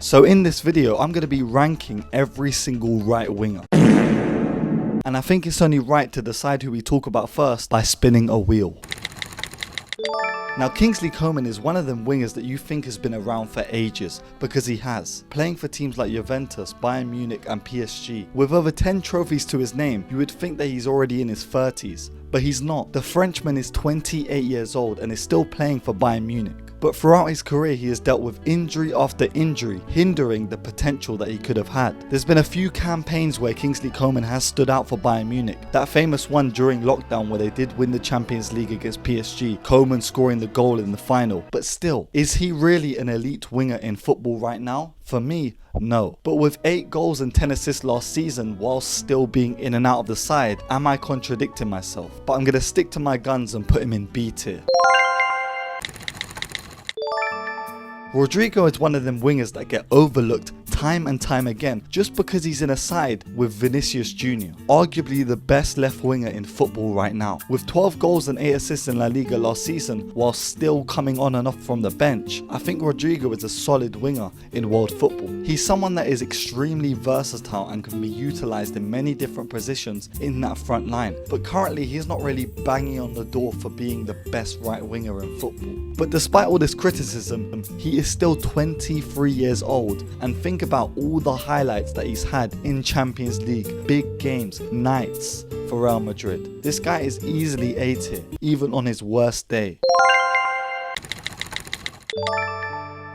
So in this video, I'm going to be ranking every single right winger. And I think it's only right to decide who we talk about first by spinning a wheel. Now, Kingsley Coman is one of them wingers that you think has been around for ages, because he has. Playing for teams like Juventus, Bayern Munich and PSG. With over 10 trophies to his name, you would think that he's already in his 30s. But he's not. The Frenchman is 28 years old and is still playing for Bayern Munich. But throughout his career, he has dealt with injury after injury, hindering the potential that he could have had. There's been a few campaigns where Kingsley Coman has stood out for Bayern Munich. That famous one during lockdown where they did win the Champions League against PSG, Coman scoring the goal in the final. But still, is he really an elite winger in football right now? For me, no. But with 8 goals and 10 assists last season whilst still being in and out of the side, am I contradicting myself? But I'm going to stick to my guns and put him in B tier. Rodrigo is one of them wingers that get overlooked time and time again just because he's in a side with Vinicius Jr., arguably the best left winger in football right now. With 12 goals and 8 assists in La Liga last season while still coming on and off from the bench, I think Rodrigo is a solid winger in world football. He's someone that is extremely versatile and can be utilised in many different positions in that front line, but currently he's not really banging on the door for being the best right winger in football. But despite all this criticism, he is still 23 years old, and think about all the highlights that he's had in Champions League, big games, nights for Real Madrid. This guy is easily A tier, even on his worst day.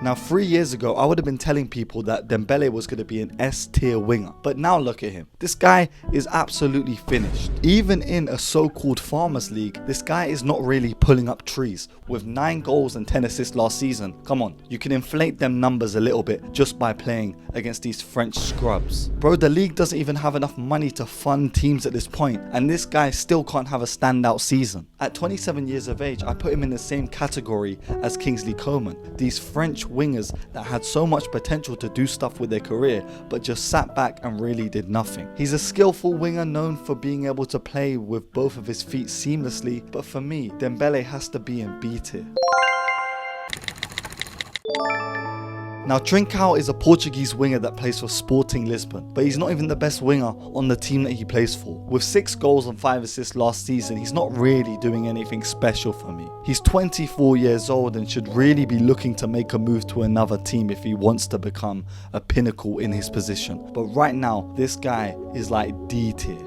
Now, 3 years ago, I would have been telling people that Dembele was going to be an S tier winger. But now look at him. This guy is absolutely finished. Even in a so-called Farmers League, this guy is not really pulling up trees. With 9 goals and 10 assists last season, come on, you can inflate them numbers a little bit just by playing against these French scrubs. Bro, the league doesn't even have enough money to fund teams at this point, and this guy still can't have a standout season. At 27 years of age, I put him in the same category as Kingsley Coman. These French wingers that had so much potential to do stuff with their career but just sat back and really did nothing. He's a skillful winger known for being able to play with both of his feet seamlessly, but for me, Dembele has to be in B tier. Now, Trincao is a Portuguese winger that plays for Sporting Lisbon, but he's not even the best winger on the team that he plays for. With 6 goals and 5 assists last season, he's not really doing anything special for me. He's 24 years old and should really be looking to make a move to another team if he wants to become a pinnacle in his position. But right now, this guy is like D tier.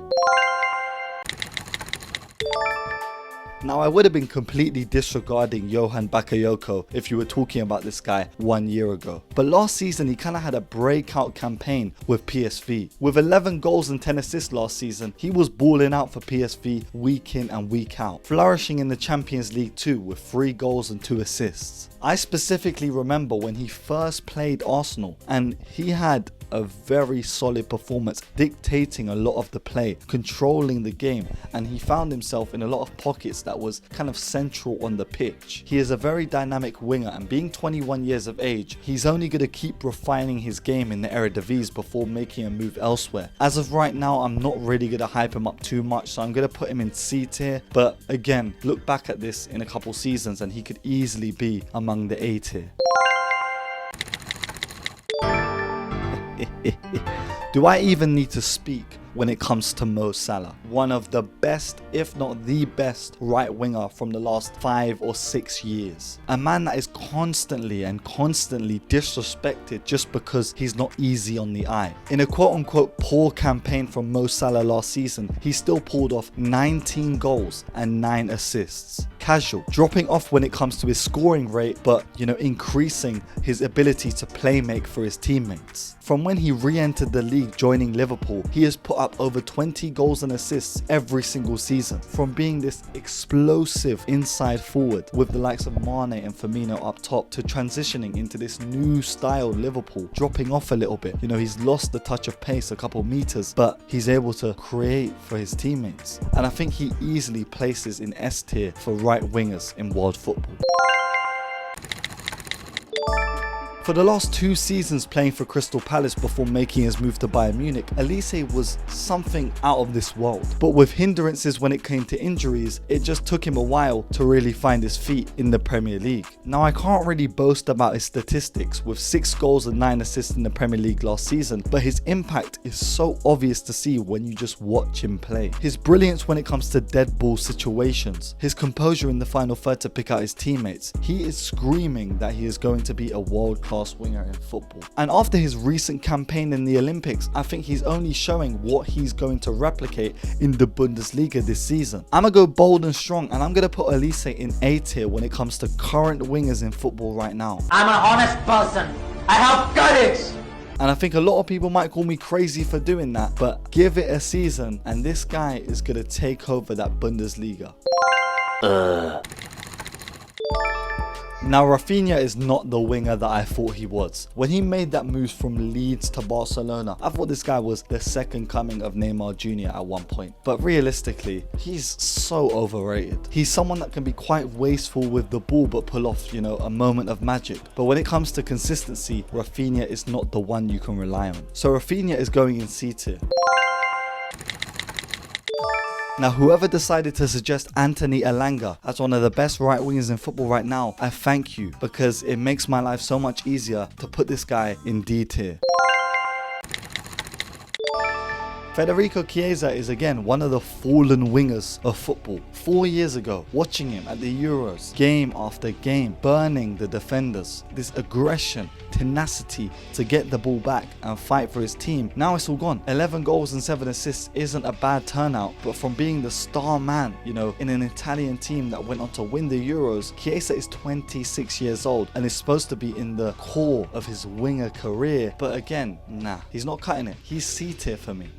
Now, I would have been completely disregarding Johan Bakayoko if you were talking about this guy 1 year ago. But last season, he kind of had a breakout campaign with PSV. With 11 goals and 10 assists last season, he was balling out for PSV week in and week out, flourishing in the Champions League too with 3 goals and 2 assists. I specifically remember when he first played Arsenal, and he had a very solid performance, dictating a lot of the play, controlling the game, and he found himself in a lot of pockets that was kind of central on the pitch. He is a very dynamic winger, and being 21 years of age, he's only going to keep refining his game in the Eredivisie before making a move elsewhere. As of right now, I'm not really going to hype him up too much, so I'm going to put him in C tier, but again, look back at this in a couple seasons and he could easily be among the A tier. Do I even need to speak when it comes to Mo Salah? One of the best, if not the best, right winger from the last 5 or 6 years. A man that is constantly disrespected just because he's not easy on the eye. In a quote-unquote poor campaign from Mo Salah last season, he still pulled off 19 goals and 9 assists. Casual, dropping off when it comes to his scoring rate, but increasing his ability to play make for his teammates. From when he re-entered the league joining Liverpool, he has put up over 20 goals and assists every single season. From being this explosive inside forward with the likes of Mane and Firmino up top, to transitioning into this new style Liverpool, dropping off a little bit. He's lost the touch of pace a couple meters, but he's able to create for his teammates. And I think he easily places in S tier for right wingers in world football. For the last 2 seasons playing for Crystal Palace before making his move to Bayern Munich, Olise was something out of this world. But with hindrances when it came to injuries, it just took him a while to really find his feet in the Premier League. Now I can't really boast about his statistics with 6 goals and 9 assists in the Premier League last season, but his impact is so obvious to see when you just watch him play. His brilliance when it comes to dead ball situations, his composure in the final third to pick out his teammates, he is screaming that he is going to be a world-class winger in football. And after his recent campaign in the Olympics, I think he's only showing what he's going to replicate in the Bundesliga this season. I'm gonna go bold and strong, and I'm gonna put Olise in A tier when it comes to current wingers in football right now. I'm an honest person. I have courage. And I think a lot of people might call me crazy for doing that, but give it a season and this guy is gonna take over that Bundesliga. Now Rafinha is not the winger that I thought he was. When he made that move from Leeds to Barcelona, I thought this guy was the second coming of Neymar Jr. at one point. But realistically, he's so overrated. He's someone that can be quite wasteful with the ball but pull off, a moment of magic. But when it comes to consistency, Rafinha is not the one you can rely on. So Rafinha is going in C tier. Now whoever decided to suggest Anthony Elanga as one of the best right wingers in football right now, I thank you, because it makes my life so much easier to put this guy in D tier. Federico Chiesa is again one of the fallen wingers of football. 4 years ago, watching him at the Euros, game after game, burning the defenders, this aggression, tenacity to get the ball back and fight for his team, now it's all gone. 11 goals and 7 assists isn't a bad turnout, but from being the star man, in an Italian team that went on to win the Euros, Chiesa is 26 years old and is supposed to be in the core of his winger career, but again, nah, he's not cutting it. He's C tier for me.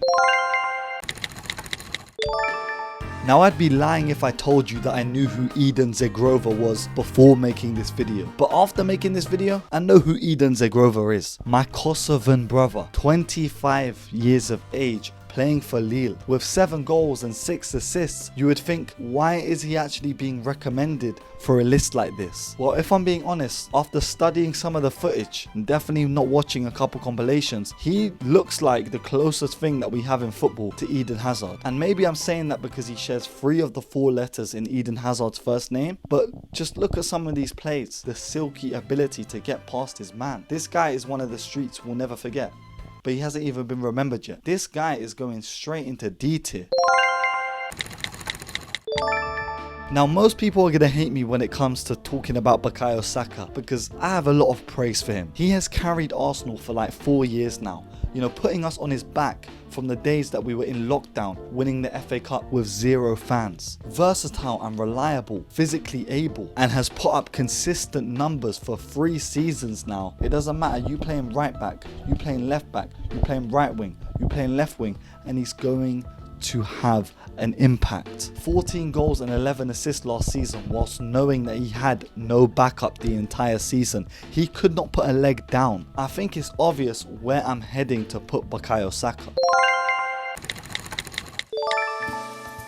Now I'd be lying if I told you that I knew who Eden Zegrova was before making this video. But after making this video, I know who Eden Zegrova is. My Kosovan brother, 25 years of age, playing for Lille with 7 goals and 6 assists. You would think, why is he actually being recommended for a list like this? Well, if I'm being honest, after studying some of the footage and definitely not watching a couple compilations, he looks like the closest thing that we have in football to Eden Hazard. And maybe I'm saying that because he shares 3 of the 4 letters in Eden Hazard's first name, but just look at some of these plays, the silky ability to get past his man. This guy is one of the streets we'll never forget. But he hasn't even been remembered yet. This guy is going straight into D tier. Now most people are going to hate me when it comes to talking about Bukayo Saka, because I have a lot of praise for him. He has carried Arsenal for like 4 years now, putting us on his back from the days that we were in lockdown, winning the FA Cup with 0 fans. Versatile and reliable, physically able, and has put up consistent numbers for 3 seasons now. It doesn't matter, you playing right back, you playing left back, you playing right wing, you playing left wing, and he's going to have an impact. 14 goals and 11 assists last season, whilst knowing that he had no backup the entire season. He could not put a leg down. I think it's obvious where I'm heading to put Bukayo Saka.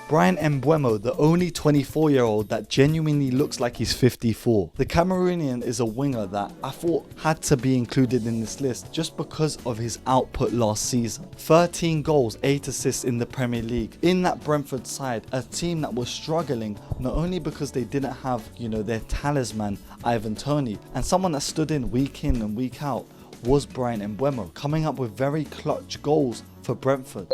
Bryan Mbeumo, the only 24-year-old that genuinely looks like he's 54. The Cameroonian is a winger that I thought had to be included in this list just because of his output last season. 13 goals, 8 assists in the Premier League. In that Brentford side, a team that was struggling not only because they didn't have, their talisman Ivan Toney, and someone that stood in and week out was Bryan Mbeumo, coming up with very clutch goals for Brentford.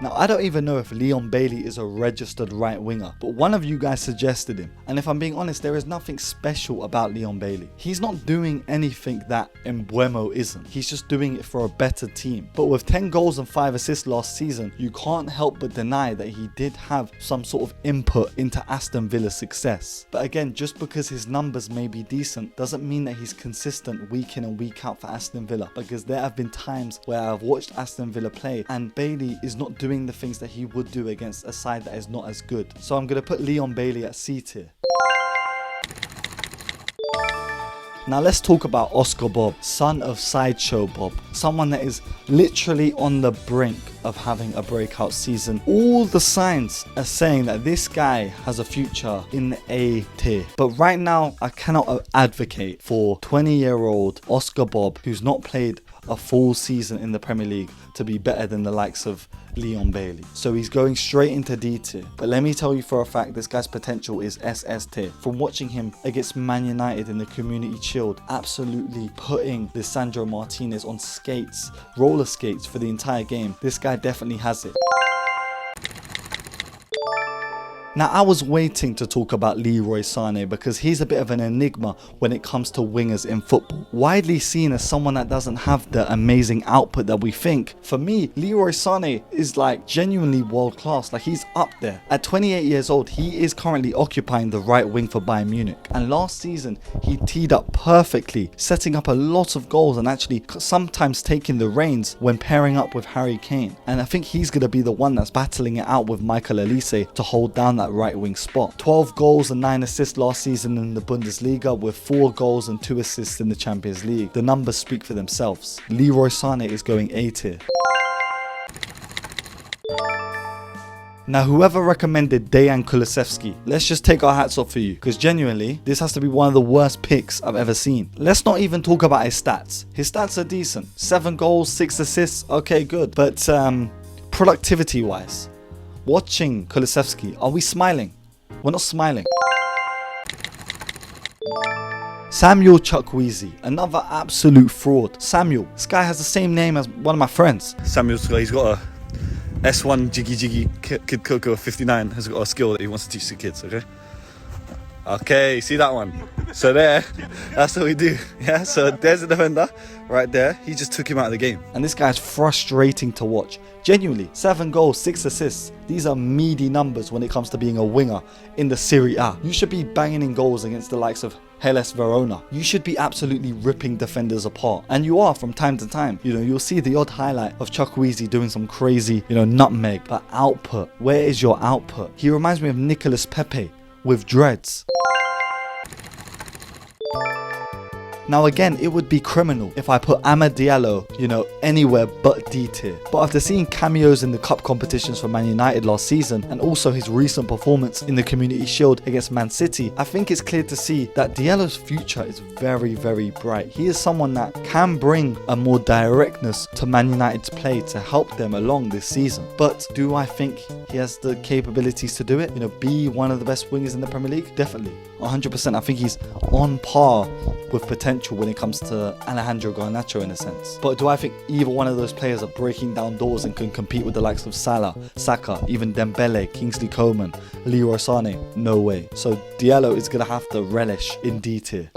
Now, I don't even know if Leon Bailey is a registered right winger, but one of you guys suggested him. And if I'm being honest, there is nothing special about Leon Bailey. He's not doing anything that Mbeumo isn't. He's just doing it for a better team. But with 10 goals and 5 assists last season, you can't help but deny that he did have some sort of input into Aston Villa's success. But again, just because his numbers may be decent doesn't mean that he's consistent week in and week out for Aston Villa, because there have been times where I've watched Aston Villa play and Bailey is not doing the things that he would do against a side that is not as good. So I'm going to put Leon Bailey at C tier. Now let's talk about Oscar Bob, son of Sideshow Bob. Someone that is literally on the brink of having a breakout season. All the signs are saying that this guy has a future in the A tier. But right now, I cannot advocate for 20-year-old Oscar Bob, who's not played a full season in the Premier League, to be better than the likes of Leon Bailey. So he's going straight into D tier. But let me tell you for a fact, this guy's potential is SS tier. From watching him against Man United in the Community Shield, absolutely putting Lisandro Martinez on skates, roller skates for the entire game, this guy definitely has it. Now, I was waiting to talk about Leroy Sané because he's a bit of an enigma when it comes to wingers in football. Widely seen as someone that doesn't have the amazing output that we think. For me, Leroy Sané is like genuinely world class. Like, he's up there. At 28 years old, he is currently occupying the right wing for Bayern Munich. And last season, he teed up perfectly, setting up a lot of goals and actually sometimes taking the reins when pairing up with Harry Kane. And I think he's going to be the one that's battling it out with Michael Olise to hold down that right wing spot. 12 goals and 9 assists last season in the Bundesliga, with 4 goals and 2 assists in the Champions League. The numbers speak for themselves. Leroy Sané is going A tier. Now, whoever recommended Dejan Kulusevski, let's just take our hats off for you, because genuinely, this has to be one of the worst picks I've ever seen. Let's not even talk about his stats. His stats are decent. 7 goals, 6 assists, okay, good. But productivity wise, watching Kulusevski, are we smiling? We're not smiling. Samuel Chukwueze, another absolute fraud. Samuel, this guy has the same name as one of my friends. He's got a S1 Jiggy Kid Coco 59 has got a skill that he wants to teach the kids, okay? Okay, see that one? So there, that's what we do. Yeah, so there's the defender right there. He just took him out of the game. And this guy's frustrating to watch. Genuinely, 7 goals, 6 assists. These are meaty numbers when it comes to being a winger in the Serie A. You should be banging in goals against the likes of Hellas Verona. You should be absolutely ripping defenders apart. And you are from time to time. You know, you'll see the odd highlight of Chukwueze doing some crazy, nutmeg. But output, where is your output? He reminds me of Nicolas Pepe with dreads. Now again, it would be criminal if I put Amad Diallo, anywhere but D tier. But after seeing cameos in the cup competitions for Man United last season, and also his recent performance in the Community Shield against Man City, I think it's clear to see that Diallo's future is very, very bright. He is someone that can bring a more directness to Man United's play to help them along this season. But do I think he has the capabilities to do it? Be one of the best wingers in the Premier League? Definitely. 100%. I think he's on par with potential when it comes to Alejandro Garnacho in a sense. But do I think either one of those players are breaking down doors and can compete with the likes of Salah, Saka, even Dembele, Kingsley Coman, Leroy Sané? No way. So Diallo is going to have to relish in D tier.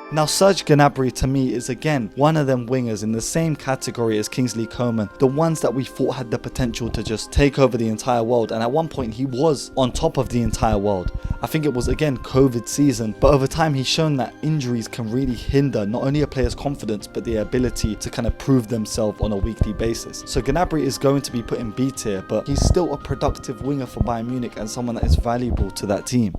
Now, Serge Gnabry to me is again one of them wingers in the same category as Kingsley Coman, the ones that we thought had the potential to just take over the entire world, and at one point he was on top of the entire world. I think it was again COVID season, but over time he's shown that injuries can really hinder not only a player's confidence but the ability to kind of prove themselves on a weekly basis. So Gnabry is going to be put in B tier, but he's still a productive winger for Bayern Munich and someone that is valuable to that team.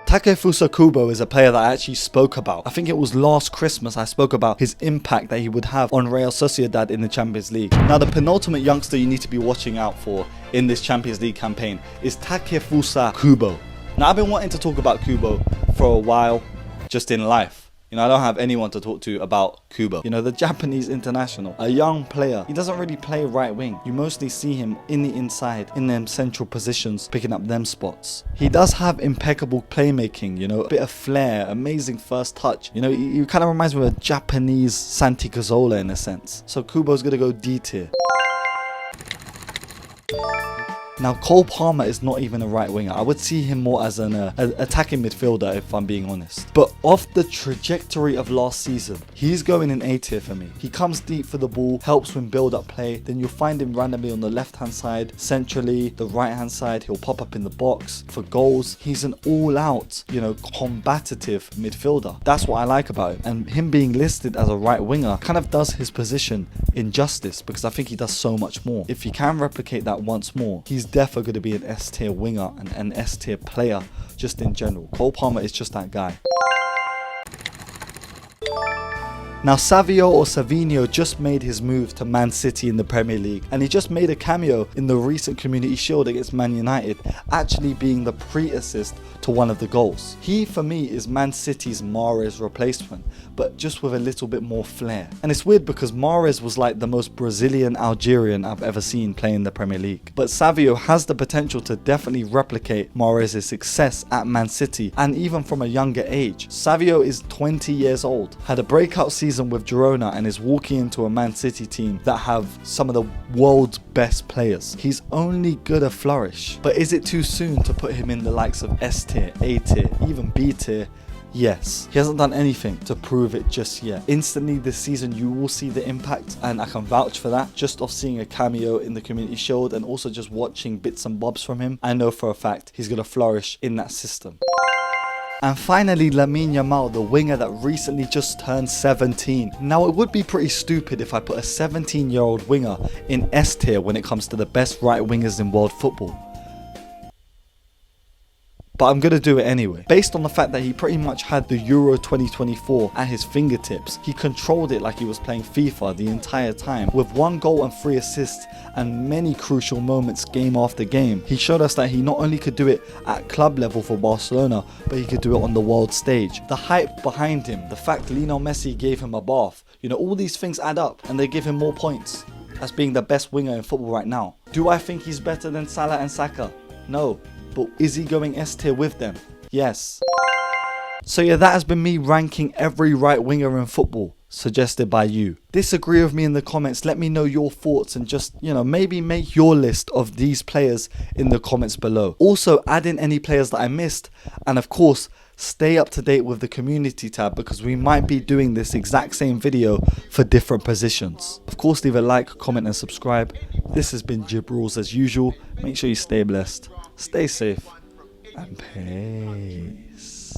Takefusa Kubo is a player that I actually spoke about. I think it was last Christmas I spoke about his impact that he would have on Real Sociedad in the Champions League. Now, the penultimate youngster you need to be watching out for in this Champions League campaign is Takefusa Kubo. Now, I've been wanting to talk about Kubo for a while, just in life. I don't have anyone to talk to about Kubo. The Japanese international, a young player. He doesn't really play right wing. You mostly see him in the inside, in them central positions, picking up them spots. He does have impeccable playmaking, a bit of flair, amazing first touch. He kind of reminds me of a Japanese Santi Cazorla in a sense. So Kubo's going to go D tier. Now, Cole Palmer is not even a right winger. I would see him more as an attacking midfielder, if I'm being honest. But off the trajectory of last season, he's going in A tier for me. He comes deep for the ball, helps win build-up play. Then you'll find him randomly on the left-hand side, centrally, the right-hand side. He'll pop up in the box for goals. He's an all-out, combative midfielder. That's what I like about him. And him being listed as a right winger kind of does his position injustice, because I think he does so much more. If he can replicate that once more, he's definitely going to be an S tier winger and an S tier player just in general. Cole Palmer is just that guy. Now Savio or Savinho just made his move to Man City in the Premier League, and he just made a cameo in the recent Community Shield against Man United, actually being the pre-assist to one of the goals. He for me is Man City's Mahrez replacement, but just with a little bit more flair. And it's weird because Mahrez was like the most Brazilian Algerian I've ever seen play in the Premier League. But Savio has the potential to definitely replicate Mahrez's success at Man City, and even from a younger age. Savio is 20 years old, had a breakout season with Girona, and is walking into a Man City team that have some of the world's best players. He's only gonna flourish. But is it too soon to put him in the likes of S tier, A tier, even B tier? Yes. He hasn't done anything to prove it just yet. Instantly this season you will see the impact, and I can vouch for that. Just off seeing a cameo in the Community Shield and also just watching bits and bobs from him, I know for a fact he's gonna flourish in that system. And finally, Lamine Yamal, the winger that recently just turned 17. Now it would be pretty stupid if I put a 17-year-old winger in S tier when it comes to the best right wingers in world football. But I'm going to do it anyway. Based on the fact that he pretty much had the Euro 2024 at his fingertips. He controlled it like he was playing FIFA the entire time, with 1 goal and 3 assists and many crucial moments game after game. He showed us that he not only could do it at club level for Barcelona, but he could do it on the world stage. The hype behind him, the fact Lionel Messi gave him a bath, you know, all these things add up and they give him more points as being the best winger in football right now. Do I think he's better than Salah and Saka? No. But is he going S tier with them? Yes. So yeah, that has been me ranking every right winger in football, suggested by you. Disagree with me in the comments, let me know your thoughts, and just, you know, maybe make your list of these players in the comments below. Also add in any players that I missed, and of course stay up to date with the community tab, because we might be doing this exact same video for different positions. Of course, leave a like, comment and subscribe. This has been Jib Rules as usual. Make sure you stay blessed, stay safe, and peace.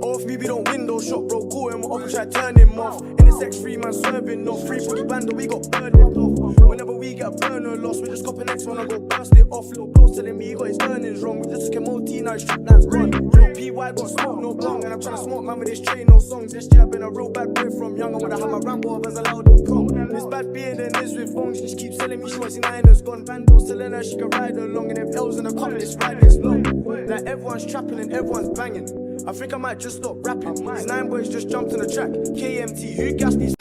Off me, we don't window shop, bro. Call him off, try turn him off. In this X3 man swerving off. Free for the band, we got burned off. Whenever we get a burner loss, we just cop an X when I go burst it off. Little close telling me he got his earnings wrong. We just took him OT, now his strip line's gone. Yo, PY got smoke, no bong. And I'm trying to smoke man with this train, no songs. This year I've been a real bad boy from young. I wanna have my rambo up as a loud and come. This bad beer than is with phones. She keeps telling me she wants in Niners gone. Vandals telling her she can ride along. And if L's in the cup, this ride is long. Like everyone's trapping and everyone's banging. I think I might just stop rapping. These 9 boys just jumped on the track. KMT, who gassed these?